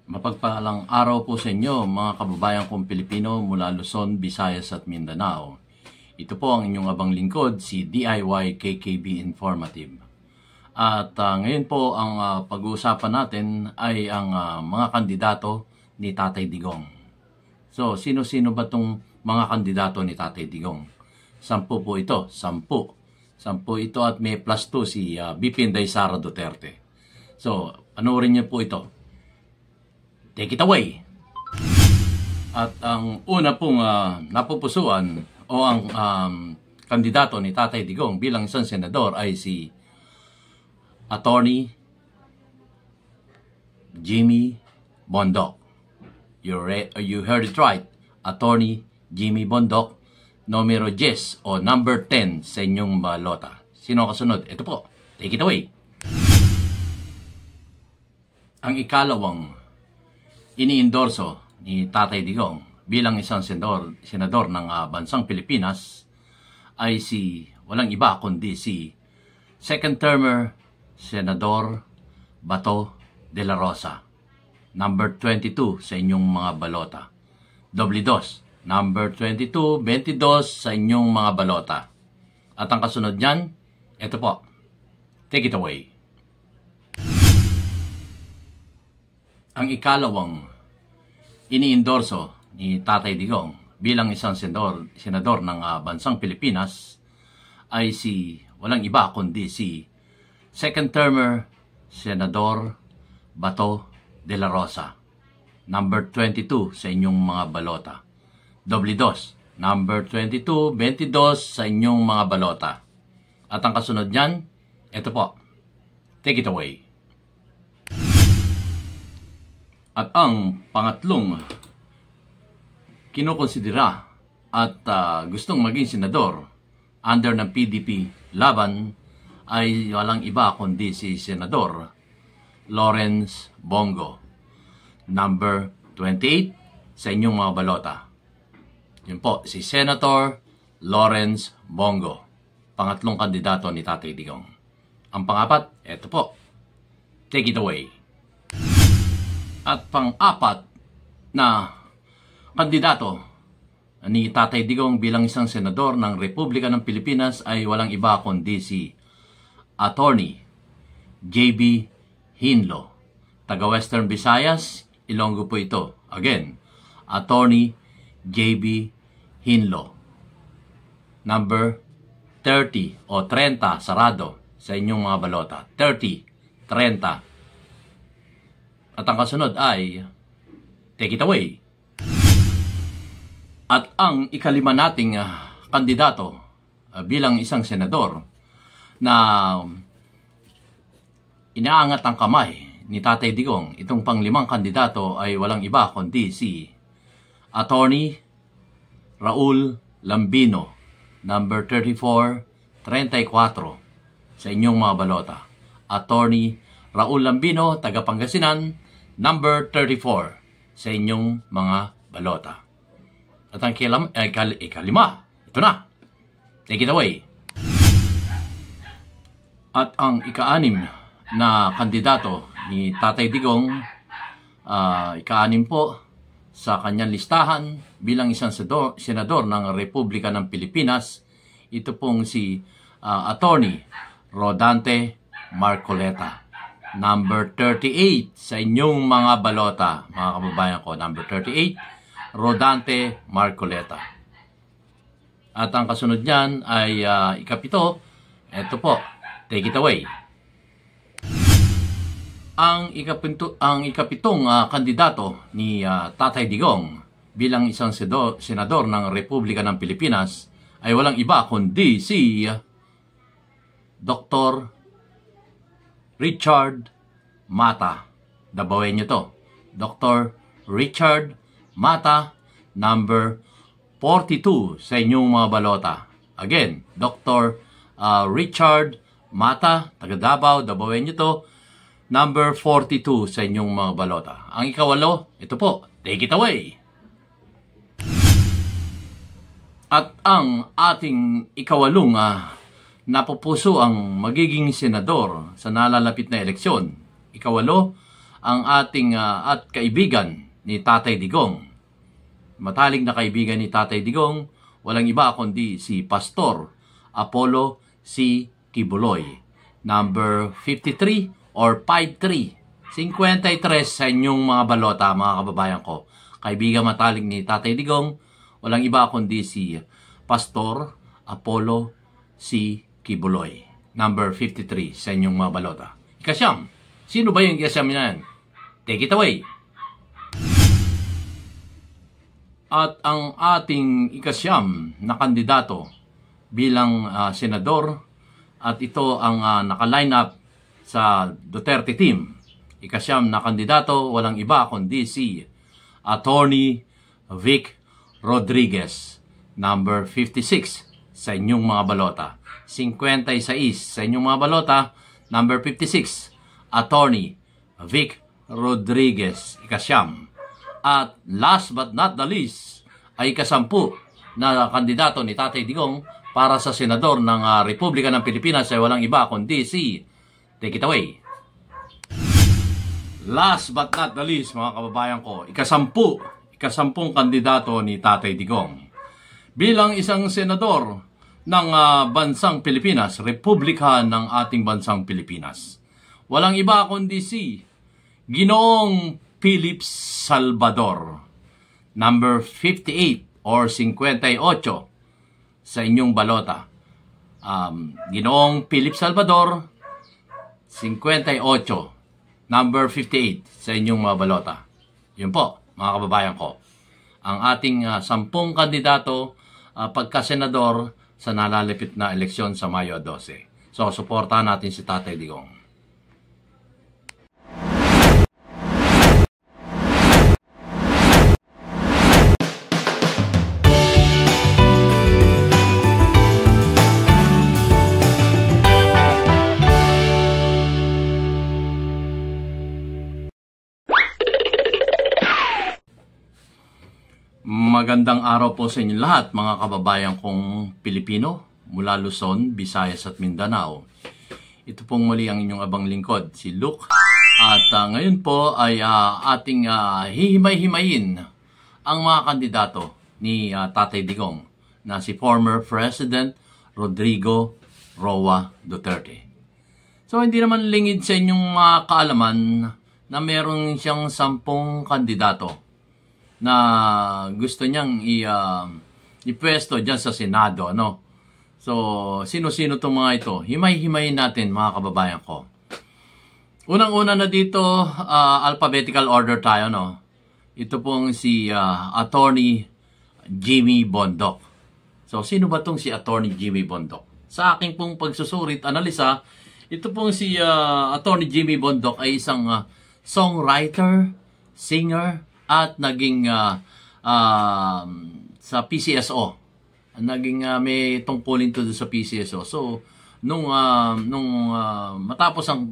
Mapagpalang araw po sa inyo mga kababayan kong Pilipino mula Luzon, Visayas at Mindanao. Ito po ang inyong abang lingkod, si DIY KKB Informative. At ngayon po ang pag-uusapan natin ay ang mga kandidato ni Tatay Digong. So, sino-sino ba itong mga kandidato ni Tatay Digong? 10 po ito, 10. 10 ito at may plus 2 si BP Inday Sara Duterte. So, panoorin niyo po ito. Take it away! At ang una pong napupusuan o ang kandidato ni Tatay Digong bilang isang senador ay si Attorney Jimmy Bondoc. You heard it right. Attorney Jimmy Bondoc, numero 10 o number 10 sa inyong balota. Sino kasunod? Ito po. Take it away! Ang ikalawang iniendorso ni Tatay Digong bilang isang senador ng bansang Pilipinas ay si walang iba kundi si second termer Senador Bato de la Rosa, number 22 sa inyong mga balota. Doble dos, number 22, 22 sa inyong mga balota. At ang kasunod niyan, ito po. Take it away. Ang ikalawang iniendorso ni Tatay Digong bilang isang senador ng bansang Pilipinas ay si walang iba kundi si second termer Senador Bato de la Rosa, number 22 sa inyong mga balota. Doble dos, number 22, 22 sa inyong mga balota. At ang kasunod niyan, ito po. Take it away. At ang pangatlong kinukonsidera at gustong maging senador under ng PDP laban ay walang iba kundi si Senador Lawrence Bongo, number 28 sa inyong mga balota. Yun po, si Senator Lawrence Bongo, pangatlong kandidato ni Tatay Digong. Ang pangapat, eto po. Take it away. At pang-apat na kandidato ni Tatay Digong bilang isang senador ng Republika ng Pilipinas ay walang iba kundi si Attorney JB Hinlo, taga Western Visayas, Ilonggo po ito. Again, Attorney JB Hinlo, number 30 o 30 sarado sa inyong mga balota. 30, 30. At ang kasunod ay, take it away. At ang ikalima nating kandidato bilang isang senador na inaangat ang kamay ni Tatay Digong, itong panglimang kandidato ay walang iba kundi si Attorney Raul Lambino, number 34, 34 sa inyong mga balota. Attorney Raul Lambino, taga Pangasinan, number 34 sa inyong mga balota. At ang ikalima, ito na. Take it away. At ang ika-anim na kandidato ni Tatay Digong, ika-anim po sa kanyang listahan bilang isang senador ng Republika ng Pilipinas, ito pong si Attorney Rodante Marcoleta, number 38 sa inyong mga balota, mga kababayan ko, number 38, Rodante Marcoleta. At ang kasunod niyan ay ikapito, ito po, take it away. Ang ikapitong kandidato ni Tatay Digong bilang isang senador ng Republika ng Pilipinas ay walang iba kundi si Dr. Richard Mata. Dabawen nyo to. Dr. Richard Mata, number 42 sa inyong mga balota. Again, Dr. Richard Mata, taga Davao, dabawen nyo to, number 42 sa inyong mga balota. Ang ikawalo, ito po, take it away. At ang ating ikawalong napupuso ang magiging senador sa nalalapit na eleksyon. Ikawalo ang ating at kaibigan ni Tatay Digong. Matalik na kaibigan ni Tatay Digong, walang iba kundi si Pastor Apollo C. Kibuloy, number 53 or 53, 53 sa inyong mga balota, mga kababayan ko. Kaibigan matalik ni Tatay Digong, walang iba kundi si Pastor Apollo C. Kibuloy, number 53 sa inyong mga balota. Ikasyam, sino ba yung ikasyam na yan? Take it away! At ang ating ikasyam na kandidato bilang senador, at ito ang naka-line up sa Duterte team. Ikasyam na kandidato, walang iba kundi si Attorney Vic Rodriguez, number 56 sa inyong mga balota. 56 sa inyong mga balota, number 56, Attorney Vic Rodriguez, ikasyam. At last but not the least, ay ikasampu na kandidato ni Tatay Digong para sa senador ng Republika ng Pilipinas ay walang iba kundi si, take it away. Last but not the least, mga kababayan ko, ikasampung kandidato ni Tatay Digong bilang isang senador ng bansang Pilipinas, Republika ng ating bansang Pilipinas. Walang iba kundi si Ginoong Philip Salvador, number 58 or 58 sa inyong balota. Ginoong Philip Salvador, 58, number 58 sa inyong mga balota. Yun po, mga kababayan ko, ang ating 10 kandidato pagka-senador sa nalalapit na eleksyon sa Mayo 12. So, suportahan natin si Tatay Digong. Magandang araw po sa inyo lahat, mga kababayan kong Pilipino mula Luzon, Visayas at Mindanao. Ito pong muli ang inyong abang lingkod, si Luke. At ngayon po ay ating hihimay-himayin ang mga kandidato ni Tatay Digong na si former President Rodrigo Roa Duterte. So hindi naman lingid sa inyong kaalaman na meron siyang 10 kandidato na gusto niyang ipwesto dyan sa Senado, no? So, sino-sino itong mga ito? Himay-himayin natin, mga kababayan ko. Unang-una na dito, alphabetical order tayo, no? Ito pong si Attorney Jimmy Bondoc. So, sino ba itong si Attorney Jimmy Bondoc? Sa aking pong pagsusurit, analisa, ito pong si Attorney Jimmy Bondoc ay isang songwriter, singer, at naging sa PCSO. Naging may tungkulin to sa PCSO. So, nung matapos ang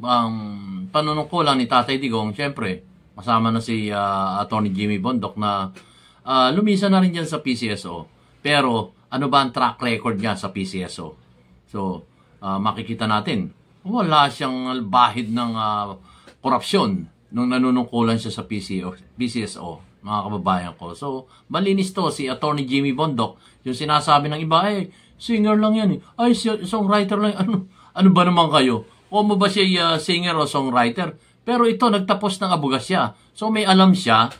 panunungkulan ni Tatay Digong, syempre, kasama na si Attorney Jimmy Bondoc na lumisa na rin dyan sa PCSO. Pero, ano ba ang track record niya sa PCSO? So, makikita natin, wala siyang bahid ng korupsyon nung nanunungkulan siya sa PCSO, mga kababayan ko. So, malinis to si Attorney Jimmy Bondoc. Yung sinasabi ng iba, singer lang yan. Ay, songwriter lang. Ano ba naman kayo? O mo ba siya singer o songwriter? Pero ito, nagtapos ng abogasya. So, may alam siya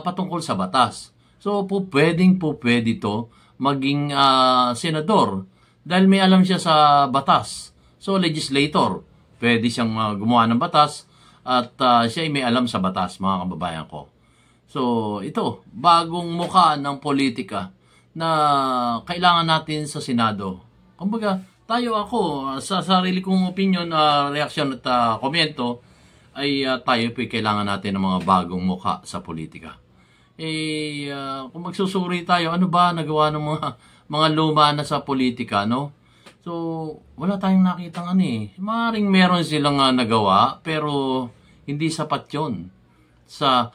patungkol sa batas. So, pwede to maging senador dahil may alam siya sa batas. So, legislator. Pwede siyang gumawa ng batas at siya ay may alam sa batas, mga kababayan ko. So, ito, bagong mukha ng politika na kailangan natin sa Senado. Kumbaga, ako, sa sarili kong opinion, reaksyon at komento, ay tayo po kailangan natin ng mga bagong mukha sa politika. Kung magsusuri tayo, ano ba nagawa ng mga luma na sa politika, no? So, wala tayong nakitang Maaaring meron silang nagawa, pero hindi sapat yun sa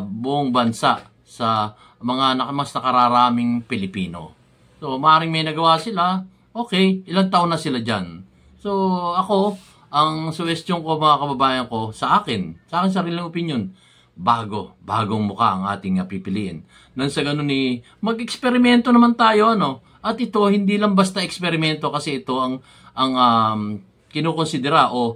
buong bansa, sa mga mas nakararaming Pilipino. So, maaaring may nagawa sila, okay, ilang taon na sila dyan. So, ako, ang suggestion ko mga kababayan ko sa akin sariling opinion, bagong mukha ang ating pipiliin. Nang sa ganun mag-eksperimento naman tayo, ano? At ito hindi lang basta eksperimento kasi ito ang kinukonsidera o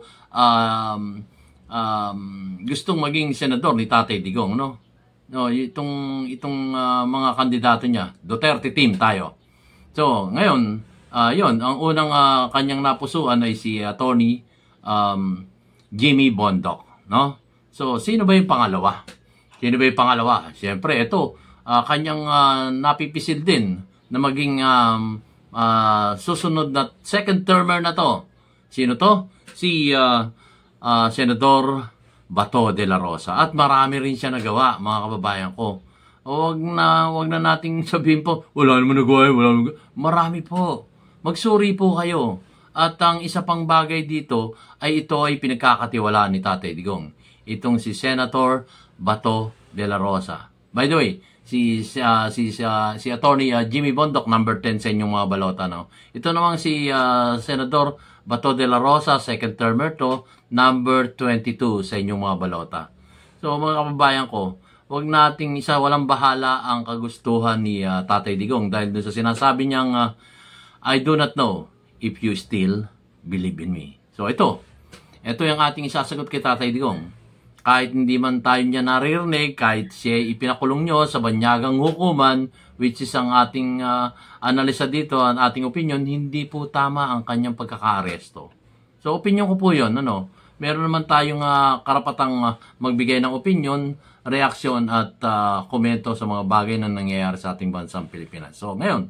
gustong maging senador ni Tatay Digong, no? No, itong mga kandidato niya, Duterte team tayo. So, ngayon, yon ang unang kanyang napusuan ay si Attorney Jimmy Bondoc, no? So, sino ba yung pangalawa? Siyempre, ito, kanyang napipisil din na maging susunod na second termer na to. Sino to? Si Senador Bato de la Rosa. At marami rin siya nagawa, mga kababayan ko. Wag na nating sabihin po, wala naman nagawa. Marami po. Magsuri po kayo. At ang isa pang bagay dito ay ito ay pinagkakatiwalaan ni Tatay Digong. Itong si Senator Bato de la Rosa. By the way, si Attorney Jimmy Bondoc, number 10 sa inyong mga balota, no? Ito namang si Senador Bato de la Rosa, second termer to, number 22 sa inyong mga balota. So mga kababayan ko, wag nating walang bahala ang kagustuhan ni Tatay Digong dahil doon sa sinasabi niyang I do not know if you still believe in me. So ito yung ating isasagot kay Tatay Digong. Kahit hindi man tayo niya naririnig, kahit siya ipinakulong nyo sa banyagang hukuman, which is ang ating analisa dito, ang ating opinion, hindi po tama ang kanyang pagkaka-aresto. So, opinion ko po yun. Ano? Meron naman tayong karapatang magbigay ng opinion, reaksyon at komento sa mga bagay na nangyayari sa ating bansang Pilipinas. So, ngayon,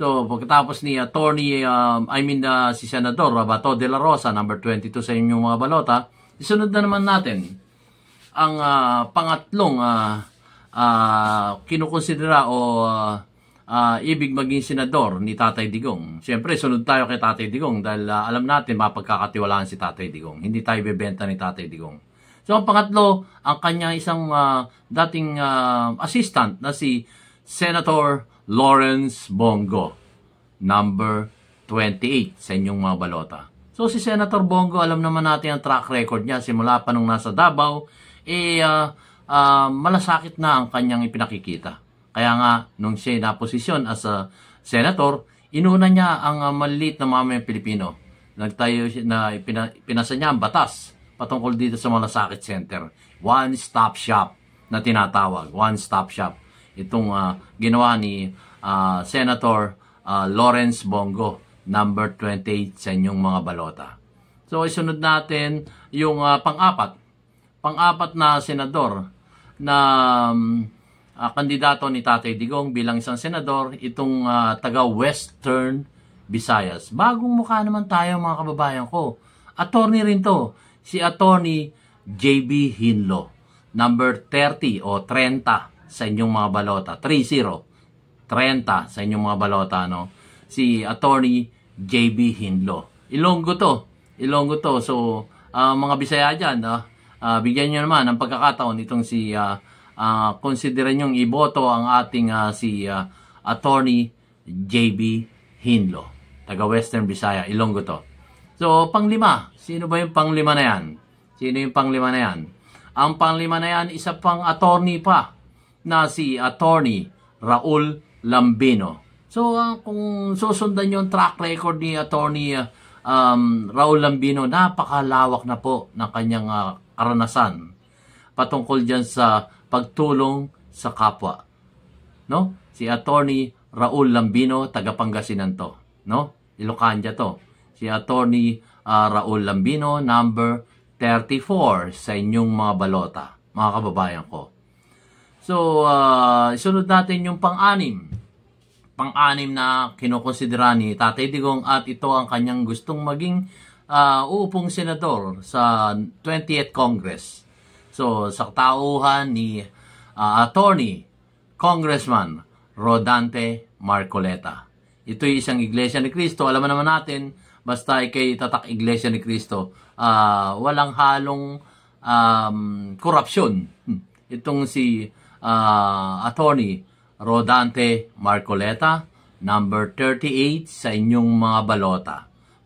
pagkatapos ni si Senador Bato de la Rosa, number 22 sa inyong mga balota, isunod na naman natin ang pangatlong kinukonsidera o ibig maging senador ni Tatay Digong. Siyempre, sunod tayo kay Tatay Digong dahil alam natin mapagkakatiwalaan si Tatay Digong. Hindi tayo bebenta ni Tatay Digong. So, ang pangatlo, ang kanya isang dating assistant na si Senator Lawrence Bongo, number 28 sa inyong mga balota. So, si Senator Bongo, alam naman natin ang track record niya simula pa nung nasa Davao, malasakit na ang kanyang ipinakikita. Kaya nga, nung siya na-posisyon as a senator, inuna niya ang maliit na mamayang Pilipino. Nagtayo na pinasa niya ang batas patungkol dito sa Malasakit Center. One-stop shop na tinatawag. One-stop shop. Itong ginawa ni Senator Lawrence Bongo, number 28 sa inyong mga balota. So, isunod natin yung pang-apat na senador na kandidato ni Tatay Digong bilang isang senador, itong taga-Western Visayas. Bagong mukha naman tayo mga kababayan ko. Attorney rin to, si Attorney J.B. Hinlo, number 30 o 30 sa inyong mga balota. 30 sa inyong mga balota, no? Si Attorney J.B. Hinlo. Ilonggo to. So, mga Bisaya dyan, bigyan nyo naman ng pagkakataon itong si konsideran nyong iboto ang ating si Attorney J.B. Hinlo, taga Western Visaya, Ilonggo to. So, panglima. Sino ba yung panglima na yan? Ang panglima na yan, isa pang attorney pa na si Attorney Raul Lambino. So, kung susundan yung track record ni Attorney Raul Lambino, napakalawak na po ng kanyang karanasan patungkol dyan sa pagtulong sa kapwa. No? Si Attorney Raul Lambino, taga Pangasinan to. No? Ilocania to. Si Attorney Raul Lambino, number 34 sa inyong mga balota, mga kababayan ko. So, isunod natin yung pang-anim na kinukonsidera ni Tatay Digong at ito ang kanyang gustong maging uupong senador sa 20th Congress. So, sa tauhan ni Attorney Congressman Rodante Marcoleta. Ito'y isang Iglesia ni Cristo. Alam naman natin, basta ikay tatak Iglesia ni Cristo, walang halong korupsyon. Itong si Attorney Rodante Marcoleta, number 38 sa inyong mga balota.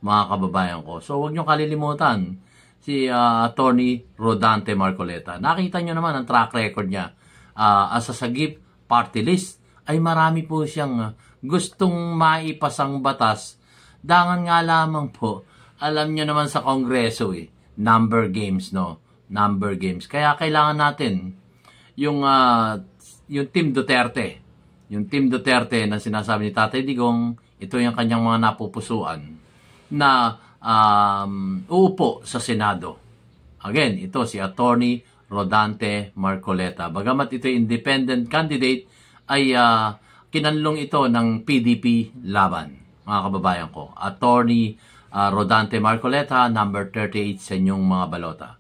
mga kababayan ko. So, huwag nyo kalilimutan si Attorney Rodante Marcoleta. Nakita nyo naman ang track record niya. As a sagip party list, ay marami po siyang gustong maipasang batas. Dangan nga lamang po, alam nyo naman sa Kongreso number games, no? Number games. Kaya kailangan natin yung Team Duterte. Yung Team Duterte na sinasabi ni Tatay Digong, ito yung kanyang mga napupusuan na uupo sa Senado. Again, ito si Attorney Rodante Marcoleta. Bagamat ito independent candidate, ay kinanlong ito ng PDP laban, mga kababayan ko. Attorney Rodante Marcoleta, number 38 sa inyong mga balota.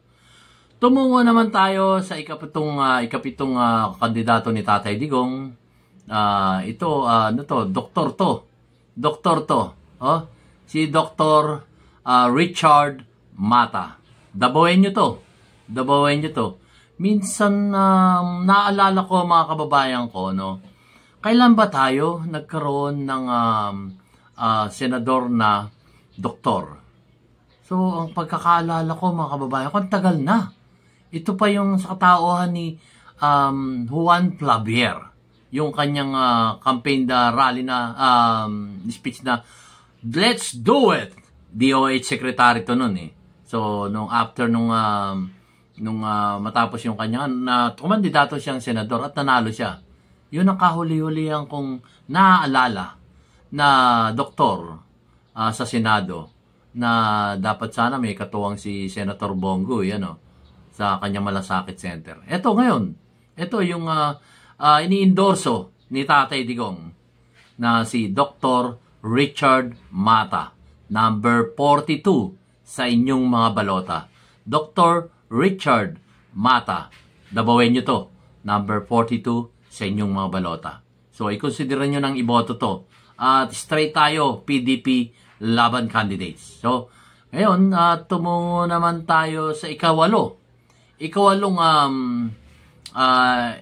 Tumungo naman tayo sa ikapitong kandidato ni Tatay Digong. Doktor to. Si Dr. Richard Mata. Dabawen nyo to. Minsan, naalala ko mga kababayan ko, no? Kailan ba tayo nagkaroon ng senador na doktor? So, ang pagkakaalala ko mga kababayan ko, ang tagal na. Ito pa yung sa katauhan ni Juan Clavier. Yung kanyang campaign rally na speech na, let's do it! DOH secretary to nun eh. So, nung matapos yung kanyang, kumandidato siyang senador at nanalo siya. Yun ang kahuli-hulihan kong naaalala na doktor sa Senado na dapat sana may katuwang si Senator Bongo, sa kanyang Malasakit Center. Ito ngayon, ito yung ini-endorso ni Tatay Digong na si Dr. Richard Mata, number 42 sa inyong mga balota. Dr. Richard Mata, dabawen nyo to, number 42 sa inyong mga balota. So, i-consider nyo ng iboto to. At straight tayo, PDP laban candidates. So, ngayon, tumungo naman tayo sa ikawalong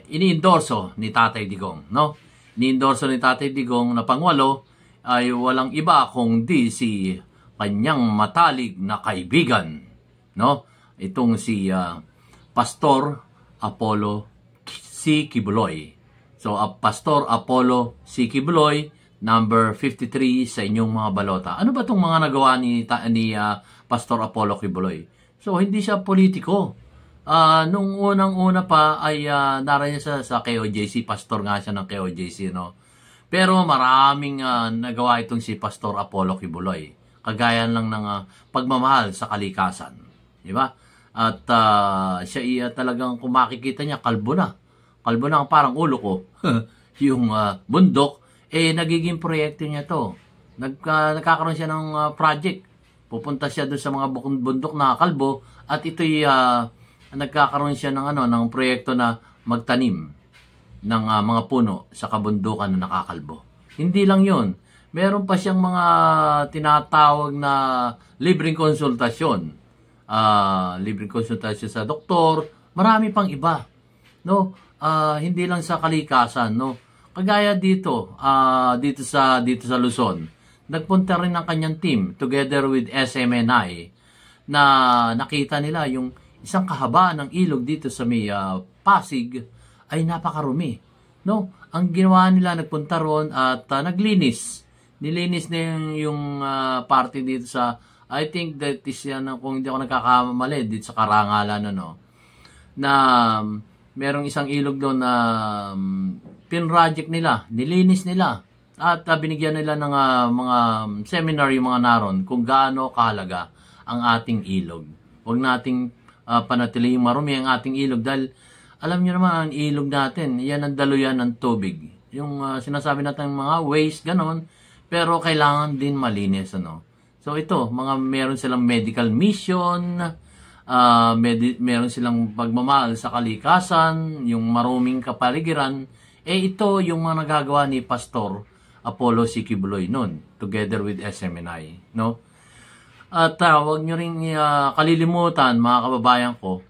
ini-endorso ni Tatay Digong, no? Ini-endorso ni Tatay Digong na pangwalo ay walang iba kundi si kanyang matalik na kaibigan, no? Itong si Pastor Apollo C. Quiboloy. So, Pastor Apollo C. Quiboloy, number 53 sa inyong mga balota. Ano ba itong mga nagawa ni Pastor Apollo Quiboloy? So, hindi siya politiko. Nung unang-una pa ay narayan siya sa KOJC, pastor nga siya ng KOJC, no? Pero maraming nagawa itong si Pastor Apollo Quiboloy. Kagaya lang ng pagmamahal sa kalikasan. Di ba? At siya talagang kung makikita niya, kalbo na. Kalbo na ang parang ulo ko. Yung bundok, nagiging proyekto niya to. Nagkakaroon siya ng project. Pupunta siya doon sa mga bundok na kalbo at ito'y nagkakaroon siya ng proyekto na magtanim ng mga puno sa kabundukan na nakakalbo. Hindi lang yun. Meron pa siyang mga tinatawag na libreng konsultasyon. Libreng konsultasyon sa doktor. Marami pang iba. No? Hindi lang sa kalikasan. No? Kagaya dito sa Luzon. Nagpunta rin ang kanyang team together with SMNI na nakita nila yung isang kahabaan ng ilog dito sa may Pasig ay napakarumi. No? Ang ginawa nila, nagpunta ron at naglinis. Nilinis na yung party dito sa, I think that is yan, kung hindi ako nagkakamali, dito sa Karangalan, na merong isang ilog doon na pinroject nila, nilinis nila. At binigyan nila ng mga seminar yung mga naron kung gaano kahalaga ang ating ilog. Huwag nating panatili yung marumi ang ating ilog dahil alam nyo naman ang ilog natin, yan ang daluyan ng tubig. Yung sinasabi natin mga waste, ganon, pero kailangan din malinis. So ito, meron silang medical mission, meron silang pagmamahal sa kalikasan, yung maruming kapaligiran, ito yung mga nagagawa ni Pastor Apollo C. Quiboloy noon, together with SMNI, no? At huwag nyo rin kalilimutan, mga kababayan ko,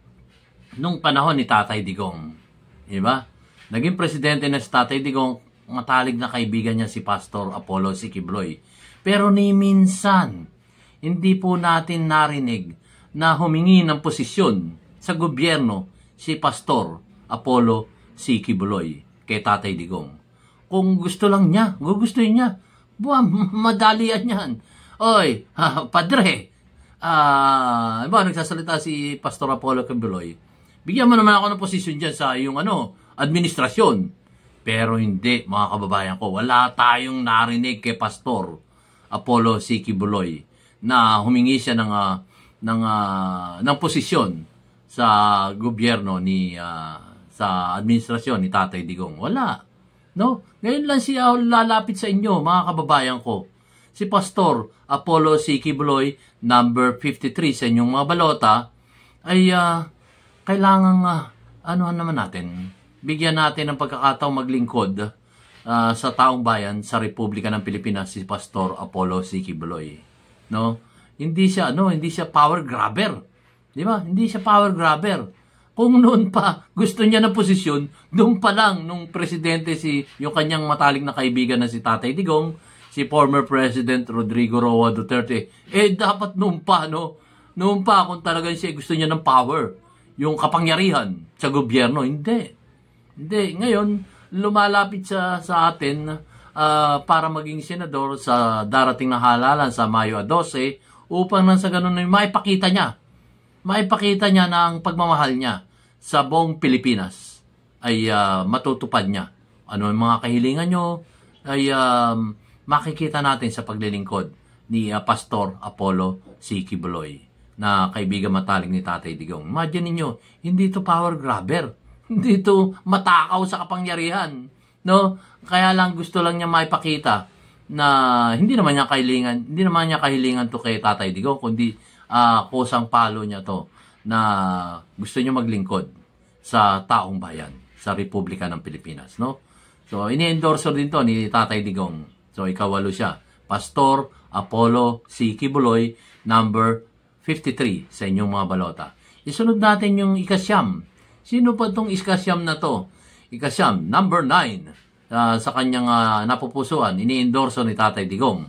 nung panahon ni Tatay Digong. Diba? Naging presidente na si Tatay Digong, matalig na kaibigan niya si Pastor Apollo C. Quiboloy. Pero ni minsan, hindi po natin narinig na humingi ng posisyon sa gobyerno si Pastor Apollo C. Quiboloy kay Tatay Digong. Kung gusto lang niya, gugustuhin niya, madalian yan. Oy, padre, nagsasalita si Pastor Apollo Quiboloy, bigyan mo naman ako ng posisyon dyan sa iyong administrasyon. Pero hindi, mga kababayan ko, wala tayong narinig kay Pastor Apollo C. Quiboloy na humingi siya ng posisyon sa gobyerno sa administrasyon ni Tatay Digong. Wala. No? Ngayon lang siya lalapit sa inyo, mga kababayan ko. Si Pastor Apollo C. Quiboloy, number 53 sa inyong mga balota, ay kailangang naman natin, bigyan natin ng pagkakataong maglingkod sa taong bayan sa Republika ng Pilipinas si Pastor Apollo C. Quiboloy. No? Hindi siya power grabber. Di ba? Hindi siya power grabber. Kung noon pa gusto niya ng posisyon, doon pa lang nung presidente yung kanyang matalik na kaibigan na si Tatay Digong, si former President Rodrigo Roa Duterte, dapat noon pa kung talagang siya gusto niya ng power, yung kapangyarihan sa gobyerno, hindi. Ngayon, lumalapit siya sa atin para maging senador sa darating na halalan sa Mayo 12 upang nang sa ganun maipakita niya na ang pagmamahal niya sa buong Pilipinas ay matutupad niya. Ano yung mga kahilingan nyo ay makikita natin sa paglilingkod ni Pastor Apollo C. Quiboloy na kaibigan matalik ni Tatay Digong. Imagine niyo, hindi ito power grabber. Hindi ito matakaw sa kapangyarihan. No? Kaya lang gusto lang niya maipakita na hindi naman niya kahilingan to kay Tatay Digong, kundi kusang palo niya to na gusto niya maglingkod sa taong bayan sa Republika ng Pilipinas. No? So, ini-endorse din to ni Tatay Digong. So, ikawalo siya. Pastor Apollo C. Quiboloy, number 53 sa inyong mga balota. Isunod natin yung ikasyam. Sino pa itong ikasyam na to? Ikasyam, number 9 sa kanyang napupusuan, ini-endorso ni Tatay Digong.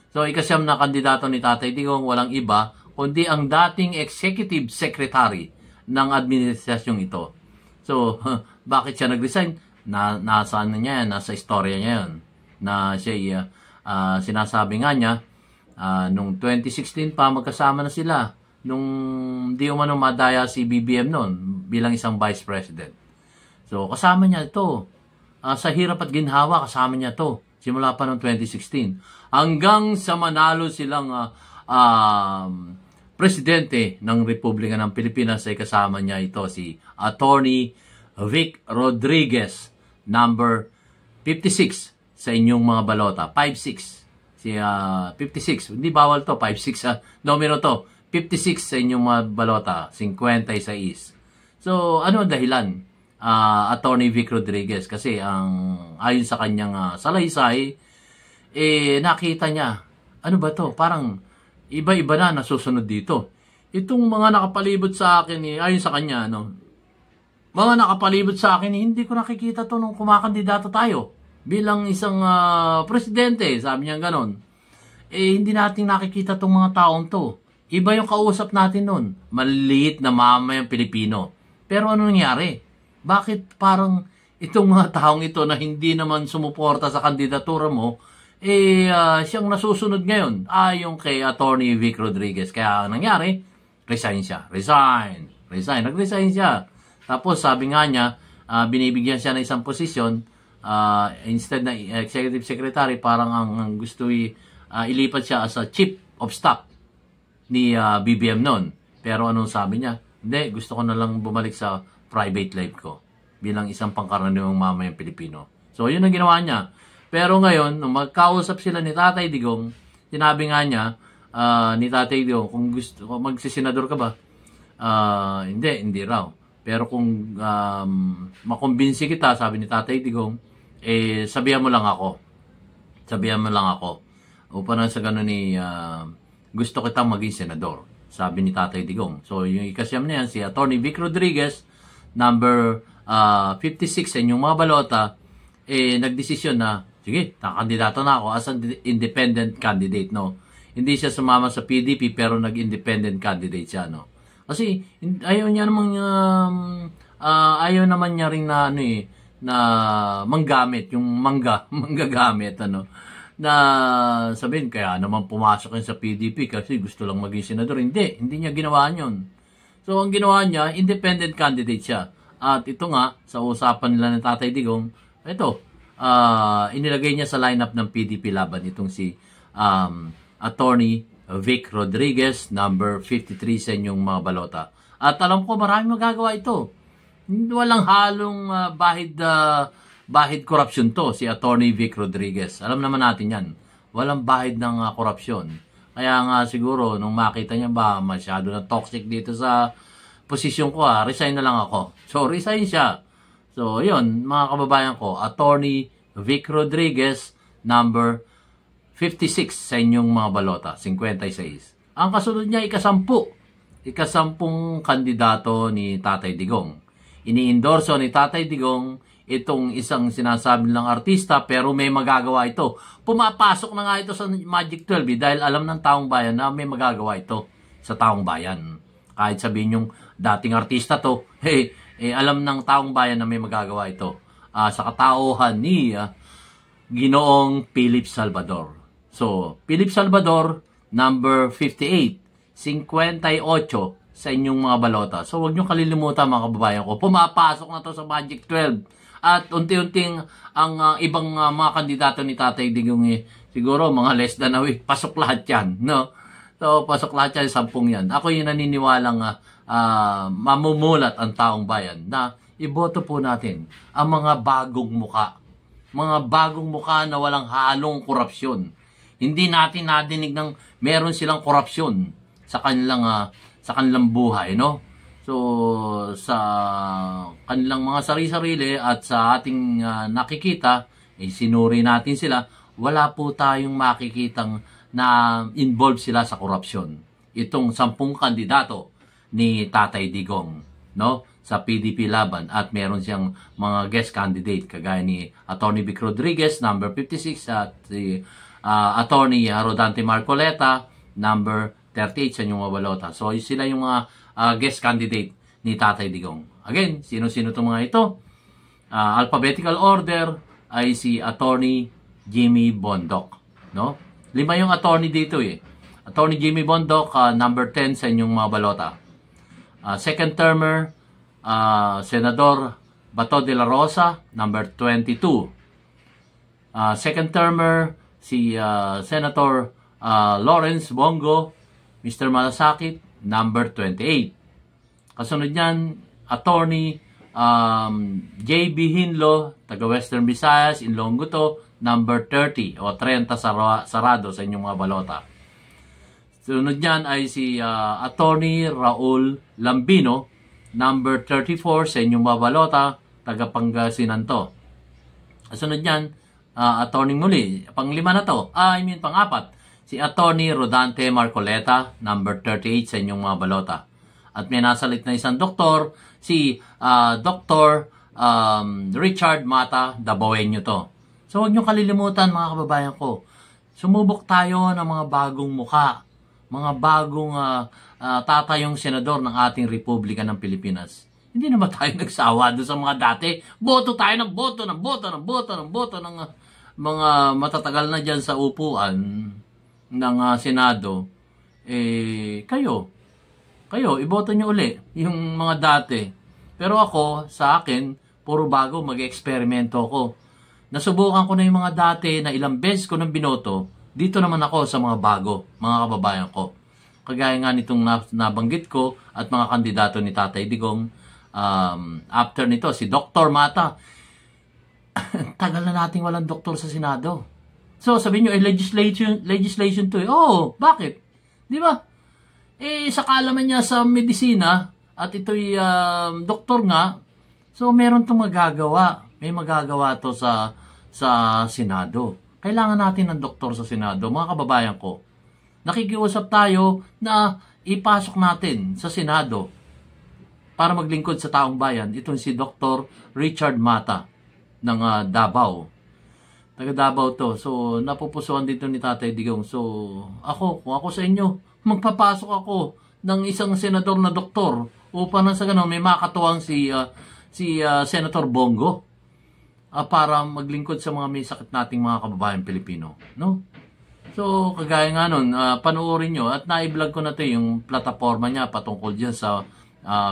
So, ikasyam na kandidato ni Tatay Digong, walang iba, kundi ang dating executive secretary ng administrasyong ito. So, bakit siya nag-resign? Nasa istorya niya yun. Na siya, sinasabi nga niya, nung 2016 pa, magkasama na sila. Nung di umano madaya si BBM noon bilang isang vice president. So, kasama niya ito. Sa hirap at ginhawa, kasama niya ito. Simula pa noong 2016. Hanggang sa manalo silang presidente ng Republika ng Pilipinas ay kasama niya ito si Attorney Vic Rodriguez, number 56 sa inyong mga balota. 56. 56. Hindi bawal to. 56. Numero to. 56 sa inyong mga balota, 56. So, ano ang dahilan? Attorney Vic Rodriguez, kasi ayon sa kanyang salaysay, nakita niya, ano ba to? Parang iba-iba na nasusunod dito. Itong mga nakapalibot sa akin, ayon sa kanya, mga nakapalibot sa akin, hindi ko nakikita to nung kumakandidato tayo. Bilang isang presidente, sabi niya ganon. Hindi natin nakikita tong mga taong to. Iba yung kausap natin nun. Maliit na mamayang Pilipino. Pero ano nangyari? Bakit parang itong mga taong ito na hindi naman sumuporta sa kandidatura mo, siyang nasusunod ngayon? Yung kay Attorney Vic Rodriguez. Kaya nangyari, resign siya. Nag-resign siya. Tapos sabi nga niya, binibigyan siya ng isang posisyon, instead na executive secretary, parang ang gusto ilipat siya as a chief of staff ni BBM noon. Pero anong sabi niya? Hindi, gusto ko na lang bumalik sa private life ko bilang isang pangkaraniwang mamayang Pilipino. So, yun ang ginawa niya. Pero ngayon, nung magkausap sila ni Tatay Digong, sinabi nga niya ni Tatay Digong, kung gusto magsisenador ka ba? Hindi raw. Pero kung makumbinsi kita, sabi ni Tatay Digong, sabihan mo lang ako. Upang na sa ganun gusto kitang maging senador, sabi ni Tatay Digong. So, yung ikasyam na yan, si Attorney Vic Rodriguez, number 56 sa inyong mga balota, nagdesisyon na, sige, nakakandidato na ako as an independent candidate, no? hindi siya sumama sa PDP pero nag-independent candidate siya, no? Kasi ayaw niya namang ayaw naman niya rin na na manggamit yung manggagamit na sabihin kaya naman pumasok yun sa PDP kasi gusto lang maging senador. Hindi niya ginawa yun. So ang ginawa niya, independent candidate siya. At ito nga sa usapan nila ng Tatay Digong, ito inilagay niya sa lineup ng PDP laban itong si Attorney Vic Rodriguez, number 53 sa inyong mga balota. At alam ko maraming magagawa ito. Walang halong bahid corruption to, si Attorney Vic Rodriguez. Alam naman natin yan. Walang bahid ng korupsyon. Kaya nga siguro, nung makita niya ba masyado na toxic dito sa posisyon ko, resign na lang ako. So, resign siya. So, yun, mga kababayan ko, Attorney Vic Rodriguez, number 56 sa inyong mga balota, 56. Ang kasunod niya, ikasampung kandidato ni Tatay Digong. Ini-endorso ni Tatay Digong itong isang sinasabi ng artista pero may magagawa ito. Pumapasok na nga ito sa Magic 12 dahil alam ng taong bayan na may magagawa ito sa taong bayan. Kahit sabihin yung dating artista to, alam ng taong bayan na may magagawa ito sa katauhan ni Ginoong Philip Salvador. So, Philip Salvador, number 58, 58 sa inyong mga balota. So, huwag nyo kalilimutan mga kababayan ko. Pumapasok na to sa Magic 12. At unti-unting ang ibang mga kandidato ni Tatay Digong siguro mga less than a week. Pasok lahat yan. No? So, pasok lahat yan, 10 yan. Ako yung naniniwalang mamumulat ang taong bayan na iboto po natin ang mga bagong muka. Mga bagong muka na walang halong korupsyon. Hindi natin nadinig ng meron silang korupsyon sa kanilang buhay, no? So, sa kanilang mga sarili-sarili at sa ating nakikita, sinuri natin sila, wala po tayong makikitang na involved sila sa korupsyon. Itong 10 kandidato ni Tatay Digong, no? Sa PDP laban at meron siyang mga guest candidate kagaya ni Attorney Vic Rodriguez, number 56 at si Attorney Rodante Marcoleta, number 38 sa inyong mga balota. So, sila yung mga guest candidate ni Tatay Digong. Again, sino-sino itong mga ito? Alphabetical order ay si Attorney Jimmy Bondoc. No? 5 yung attorney dito Attorney Jimmy Bondoc, number 10 sa inyong mga balota. Second termer, Senador Bato de la Rosa, number 22. Second termer, si Senator Lawrence Bongo, Mr. Malasakit, number 28. Kasunod niyan, Attorney J.B. Hinlo, taga Western Visayas, Ilonggo, number 30 o 30 sarado sa inyong mga balota. Sunod niyan ay si Attorney Raul Lambino, number 34 sa inyong mga balota, taga Pangasinan to. Sunod niyan, Attorney muli, pang-5 na to, pang-4. Si Attorney Rodante Marcoleta, number 38 sa inyong mga balota. At may nasalit na isang doktor, si Dr. Richard Mata Dabawenyo to. So huwag nyo kalilimutan mga kababayan ko, sumubok tayo ng mga bagong muka, mga bagong tatayong senador ng ating Republika ng Pilipinas. Hindi naman tayo nagsawa doon sa mga dati. Boto tayo ng boto ng mga matatagal na dyan sa upuan ng Senado, kayo, iboto nyo uli yung mga dati. Pero ako, sa akin, puro bago, mag-eksperimento ako. Nasubukan ko na yung mga dati na ilang beses ko nang binoto, dito naman ako sa mga bago, mga kababayan ko. Kagaya nga nitong nabanggit ko at mga kandidato ni Tatay Digong, after nito, si Dr. Mata, tagal na nating walang doktor sa Senado. So, sabihin nyo, legislation to. Oo, bakit? Di ba? Sa kaalaman niya sa medisina, at ito'y doktor nga, so meron itong magagawa. May magagawa to sa Senado. Kailangan natin ng doktor sa Senado. Mga kababayan ko, nakikiusap tayo na ipasok natin sa Senado para maglingkod sa taong bayan. Itong si Dr. Richard Mata ng Davao. Taga Davao to. So, napupusuan dito ni Tatay Digong. So, kung ako sa inyo, magpapasok ako ng isang senador na doktor upang nang sa ganun may makatuwang si Senator Bongo para maglingkod sa mga may sakit nating mga kababayan Pilipino. No? So, kagaya nga nun, panoorin nyo at na-vlog ko na to yung plataforma niya patungkol dyan sa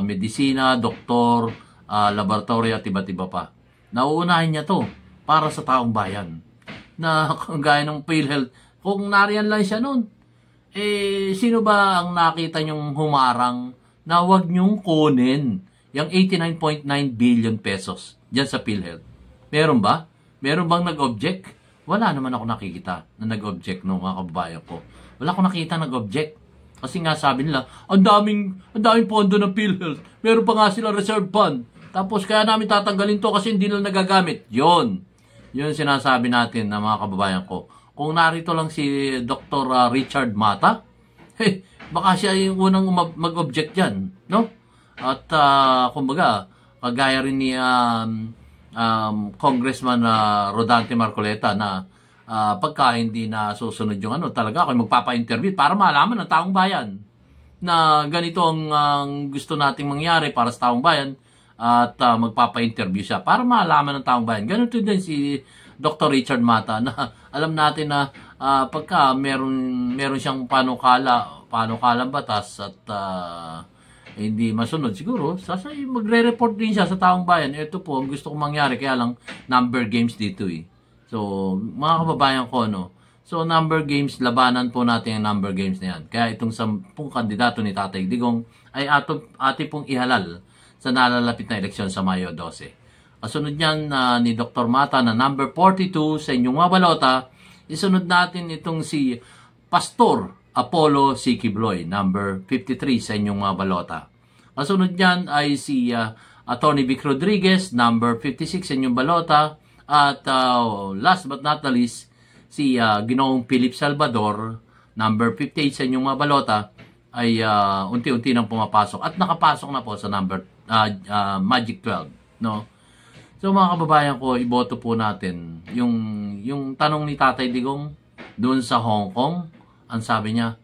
medisina, doktor, laboratory at iba't iba pa. Nauunahin niya to para sa taong bayan. Na kagaya ng PhilHealth, kung nariyan lang siya nun, sino ba ang nakita nyong humarang na wag nyong kunin yung 89.9 billion pesos dyan sa PhilHealth? Meron ba? Meron bang nag-object? Wala naman ako nakikita na nag-object no mga kababayan ko. Wala akong nakita nag-object. Kasi nga sabi nila, ang daming pondo ng PhilHealth. Meron pa nga sila reserve fund. Tapos kaya namin tatanggalin to kasi hindi nila nagagamit. Yun sinasabi natin na mga kababayan ko. Kung narito lang si Dr. Richard Mata, baka siya yung unang mag-object dyan. No? At kumbaga, kagaya rin ni Congressman Rodante Marcoleta na pagka hindi na susunod yung talaga ako magpapa-interview para malaman ng taong bayan na ganito ang gusto nating mangyari para sa taong bayan at magpapa-interview siya para malaman ng taong bayan. Ganito din si Dr. Richard Mata na alam natin na pagka meron siyang panukalang batas at hindi masunod siguro, magre-report din siya sa taong bayan. Ito po ang gusto kong mangyari, kaya lang number games dito eh. So, mga kababayan ko, no? So, number games, labanan po natin ang number games na yan. Kaya itong 10 kandidato ni Tatay Digong ay ating pong ihalal sa nalalapit na eleksyon sa Mayo 12. Kasunod niyan ni Dr. Mata na number 42 sa inyong mga balota, isunod natin itong si Pastor Apollo C. Quibloy, number 53 sa inyong mga balota. Kasunod niyan ay si Atty. Vic Rodriguez, number 56 sa inyong balota. At last but not the least, si Ginoong Philip Salvador, number 58 sa inyong mga balota, ay unti-unti nang pumapasok. At nakapasok na po sa number Magic 12. No? So mga kababayan ko, iboto po natin. Yung tanong ni Tatay Digong doon sa Hong Kong, ang sabi niya,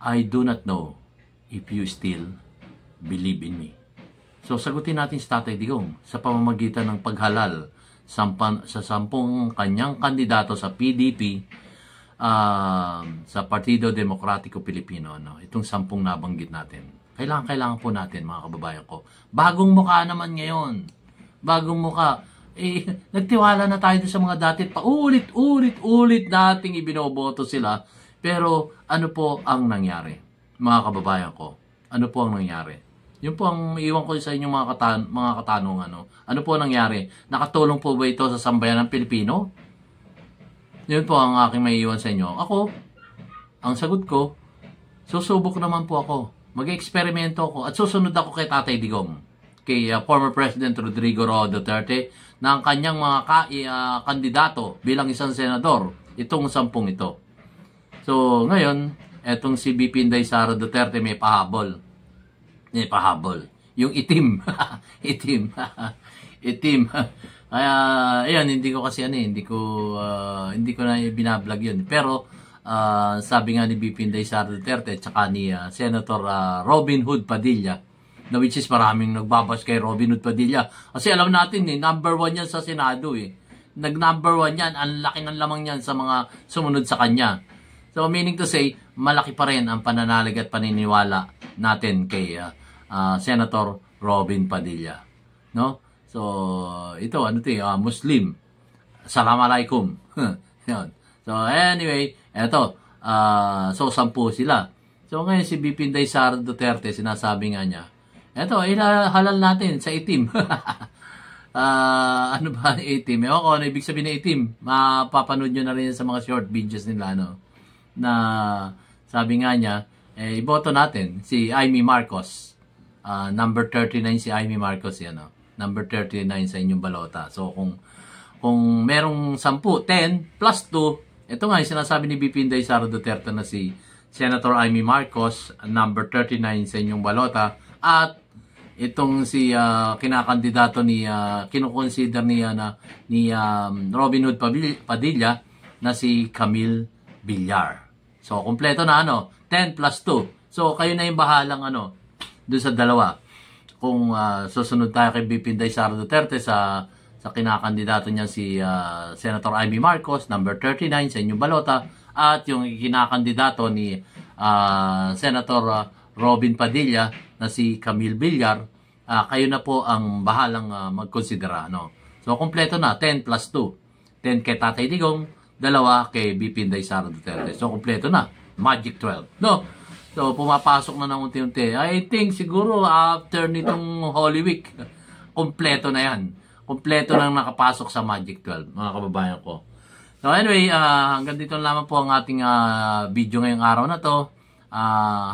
I do not know if you still believe in me. So sagutin natin si Tatay Digong sa pamamagitan ng paghalal sa 10 kanyang kandidato sa PDP, sa Partido Demokratiko Pilipino. No? Itong 10 nabanggit natin. Kailangan po natin mga kababayan ko. Bagong mukha naman ngayon. Bagong mukha. Nagtiwala na tayo sa mga dati. Paulit-ulit nating ibinoboto sila. Pero ano po ang nangyari? Mga kababayan ko. Ano po ang nangyari? Yun po ang iwan ko sa inyong mga katanungan. Ano po ang nangyari? Nakatulong po ba ito sa sambayan ng Pilipino? Yun po ang aking maiiwan sa inyo. Ako, ang sagot ko, susubok naman po ako. Mag-eksperimento ako at susunod ako kay Tatay Digong, kay former President Rodrigo Roa Duterte, na ang kanyang mga kandidato bilang isang senador, itong 10 ito. So, ngayon, etong si BP Inday Sara Duterte may pahabol. Yung itim. Itim. Kaya, ayan, hindi ko kasi hindi ko na binablog yun. Pero, sabi nga ni BP Inday Sara Duterte at saka ni Senator Robin Hood Padilla, na which is maraming nagbabas kay Robin Hood Padilla. Kasi alam natin, number 1 yan sa Senado eh. Nag-number 1 yan, ang laki ng lamang yan sa mga sumunod sa kanya. So, meaning to say, malaki pa rin ang pananalig at paniniwala natin kay Senator Robin Padilla. No? So, ito, Muslim. Assalamualaikum. Yun. So, anyway, eto. So, 10 sila. So, ngayon si BP Inday Sara Duterte, sinasabi nga niya, eto, halal natin sa itim. Ano ba itim? Ewan ko, ano ibig sabihin na itim? Mapapanood nyo na rin sa mga short videos nila, no? Na sabi nga niya, iboto natin si Amy Marcos. Number 39 si Amy Marcos yan, no? Number 39 sa inyong balota. So, kung merong 10, 10 plus 2, ito nga yung sinasabi ni BP Inday Sara Duterte na si Senator Amy Marcos, number 39 sa inyong balota. At itong si kinakandidato ni kinukonsider niya ni Robin Hood Padilla na si Camille Villar. So kumpleto na 10 plus 2. So kayo na yung bahalang doon sa dalawa. Kung susunod tayo kay BP Inday Sara Duterte sa kinakandidato niya si Senator Amy Marcos, number 39 sa inyong balota, at yung kinakandidato ni Senator Robin Padilla na si Camille Villar, kayo na po ang bahalang magkonsidera. So, kompleto na, 10 plus 2. 10 kay Tatay Digong, 2 kay BP Inday Sara Duterte. So, kompleto na. Magic 12. So, pumapasok na ng unti-unti. I think siguro after nitong Holy Week, kompleto na yan. Kompleto nang nakapasok sa Magic 12, mga kababayan ko. So, anyway, hanggang dito lamang po ang ating video ngayong araw na to.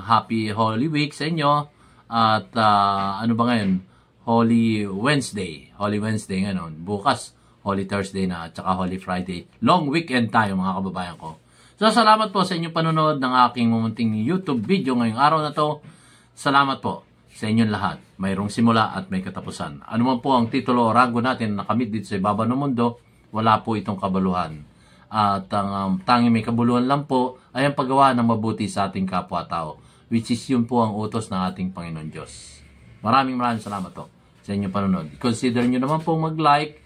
Happy Holy Week sa inyo. At ano ba ngayon? Holy Wednesday. Holy Wednesday ngayon. Bukas, Holy Thursday na at saka Holy Friday. Long weekend tayo mga kababayan ko. So salamat po sa inyong panonood ng aking mumunting YouTube video ngayong araw na to. Salamat po sa inyong lahat. Mayroong simula at may katapusan. Ano man po ang titulo o rango natin na nakamit dito sa ibaba ng mundo, wala po itong kabaluhan. At ang tanging may kabuluhan lang po ay ang paggawa ng mabuti sa ating kapwa-tao, which is yun po ang utos ng ating Panginoon Diyos. Maraming salamat po sa inyong panonood. Consider nyo naman po mag-like,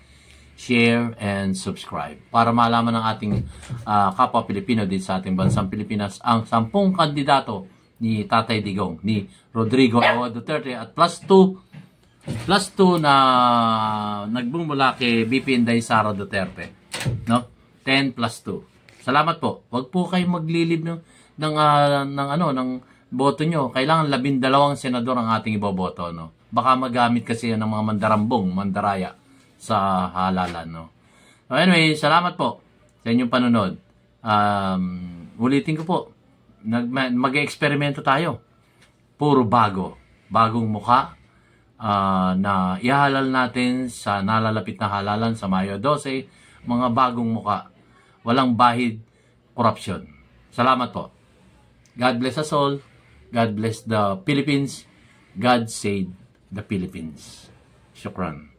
share, and subscribe para malaman ng ating kapwa Pilipino dito sa ating bansang Pilipinas ang 10 kandidato ni Tatay Digong, ni Rodrigo Roa Duterte at plus 2 na nagbumula kay BP Inday Sara Duterte. 10 plus 2. Salamat po. Huwag po kayong maglilib ng boto nyo. Kailangan 12 senador ang ating iboboto. Baka magamit kasi yan ng mga mandaraya sa halalan. So anyway, salamat po sa inyong panonood. Ulitin ko po, mag-eksperimento tayo. Puro bagong mukha na ihalal natin sa nalalapit na halalan sa Mayo 12, mga bagong mukha. Walang bahid, korupsyon. Salamat po. God bless us all. God bless the Philippines. God save the Philippines. Shukran.